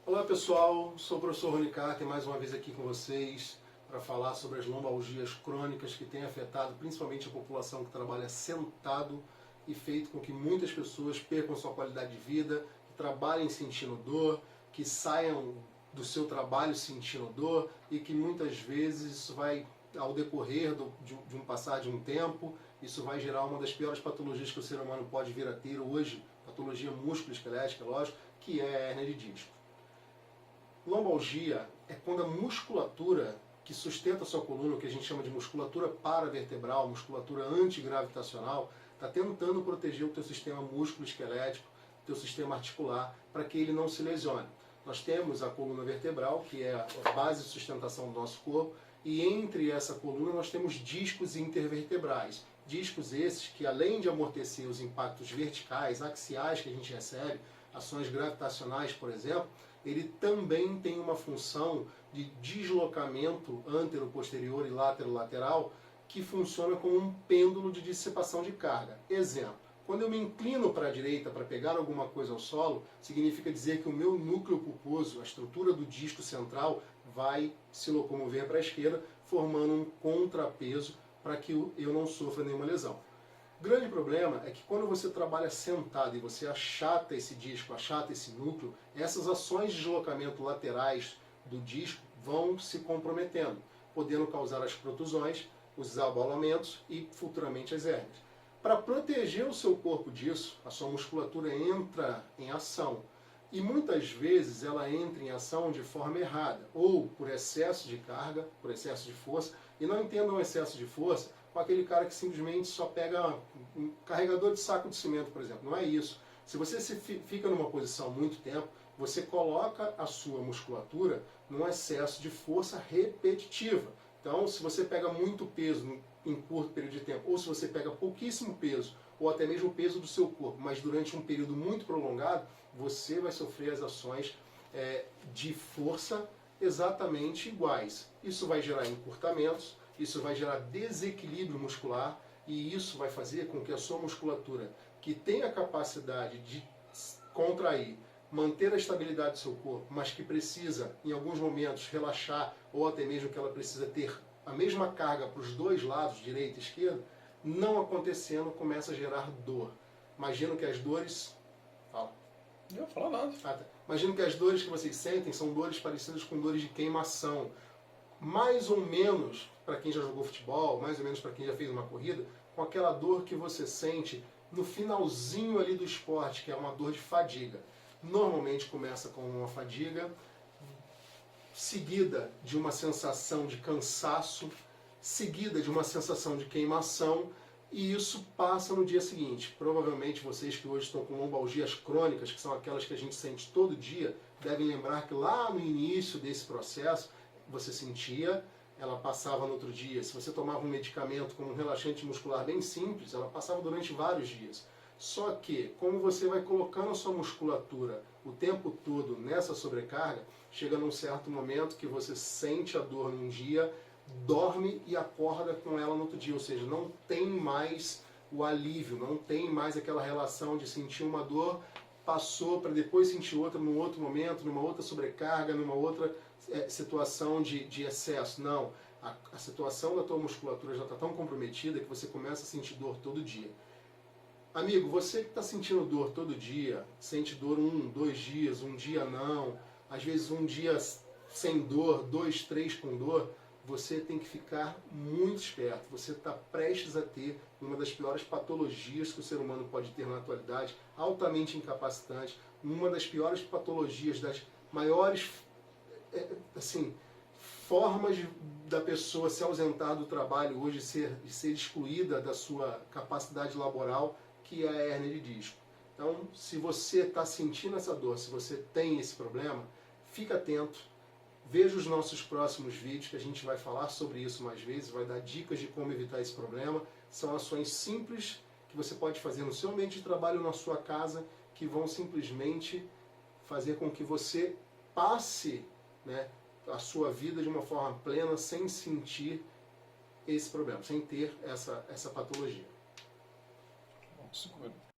Olá pessoal, sou o professor Rony Carter, mais uma vez aqui com vocês para falar sobre as lombalgias crônicas que têm afetado principalmente a população que trabalha sentado e feito com que muitas pessoas percam sua qualidade de vida, que trabalhem sentindo dor, que saiam do seu trabalho sentindo dor e que muitas vezes isso vai, ao decorrer de um passar de um tempo, isso vai gerar uma das piores patologias que o ser humano pode vir a ter hoje, patologia músculo-esquelética, lógico, que é a hérnia de disco. Lombalgia é quando a musculatura que sustenta a sua coluna, o que a gente chama de musculatura paravertebral, musculatura antigravitacional, está tentando proteger o teu sistema músculo-esquelético, o teu sistema articular, para que ele não se lesione. Nós temos a coluna vertebral, que é a base de sustentação do nosso corpo, e entre essa coluna nós temos discos intervertebrais. Discos esses que, além de amortecer os impactos verticais, axiais que a gente recebe, ações gravitacionais, por exemplo, ele também tem uma função de deslocamento antero-posterior e látero-lateral que funciona como um pêndulo de dissipação de carga. Exemplo, quando eu me inclino para a direita para pegar alguma coisa ao solo, significa dizer que o meu núcleo pulposo, a estrutura do disco central, vai se locomover para a esquerda, formando um contrapeso para que eu não sofra nenhuma lesão. O grande problema é que quando você trabalha sentado e você achata esse disco, achata esse núcleo, essas ações de deslocamento laterais do disco vão se comprometendo, podendo causar as protusões, os abalamentos e futuramente as hérnias. Para proteger o seu corpo disso, a sua musculatura entra em ação. E muitas vezes ela entra em ação de forma errada, ou por excesso de carga, por excesso de força. E não entendam excesso de força com aquele cara que simplesmente só pega um carregador de saco de cimento, por exemplo. Não é isso. Se você fica numa posição muito tempo, você coloca a sua musculatura num excesso de força repetitiva. Então, se você pega muito peso em curto período de tempo, ou se você pega pouquíssimo peso, ou até mesmo o peso do seu corpo, mas durante um período muito prolongado, você vai sofrer as ações de força exatamente iguais. Isso vai gerar encurtamentos, isso vai gerar desequilíbrio muscular e isso vai fazer com que a sua musculatura, que tem a capacidade de contrair, manter a estabilidade do seu corpo, mas que precisa, em alguns momentos, relaxar ou até mesmo que ela precisa ter a mesma carga para os dois lados, direita e esquerda, não acontecendo, começa a gerar dor. Imagino que as dores... Fala. Não vou falar nada. Ah, tá. Imagino que as dores que vocês sentem são dores parecidas com dores de queimação. Mais ou menos, para quem já jogou futebol, mais ou menos para quem já fez uma corrida, com aquela dor que você sente no finalzinho ali do esporte, que é uma dor de fadiga. Normalmente começa com uma fadiga, seguida de uma sensação de cansaço, seguida de uma sensação de queimação, e isso passa no dia seguinte. Provavelmente vocês que hoje estão com lombalgias crônicas, que são aquelas que a gente sente todo dia, devem lembrar que lá no início desse processo, você sentia, ela passava no outro dia. Se você tomava um medicamento como um relaxante muscular bem simples, ela passava durante vários dias. Só que, como você vai colocando a sua musculatura o tempo todo nessa sobrecarga, chega num certo momento que você sente a dor num dia, dorme e acorda com ela no outro dia. Ou seja, não tem mais o alívio, não tem mais aquela relação de sentir uma dor, passou para depois sentir outra num outro momento, numa outra sobrecarga, numa outra situação de excesso. Não, a situação da tua musculatura já está tão comprometida que você começa a sentir dor todo dia. Amigo, você que está sentindo dor todo dia, sente dor 1, 2 dias, um dia não, às vezes um dia sem dor, 2, 3 com dor, você tem que ficar muito esperto. Você está prestes a ter uma das piores patologias que o ser humano pode ter na atualidade, altamente incapacitante, uma das piores patologias, das maiores formas da pessoa se ausentar do trabalho hoje, ser excluída da sua capacidade laboral, que é a hérnia de disco. Então, se você está sentindo essa dor, se você tem esse problema, fica atento, veja os nossos próximos vídeos, que a gente vai falar sobre isso mais vezes, vai dar dicas de como evitar esse problema. São ações simples que você pode fazer no seu ambiente de trabalho, na sua casa, que vão simplesmente fazer com que você passe, né, a sua vida de uma forma plena, sem sentir esse problema, sem ter essa patologia. Segura.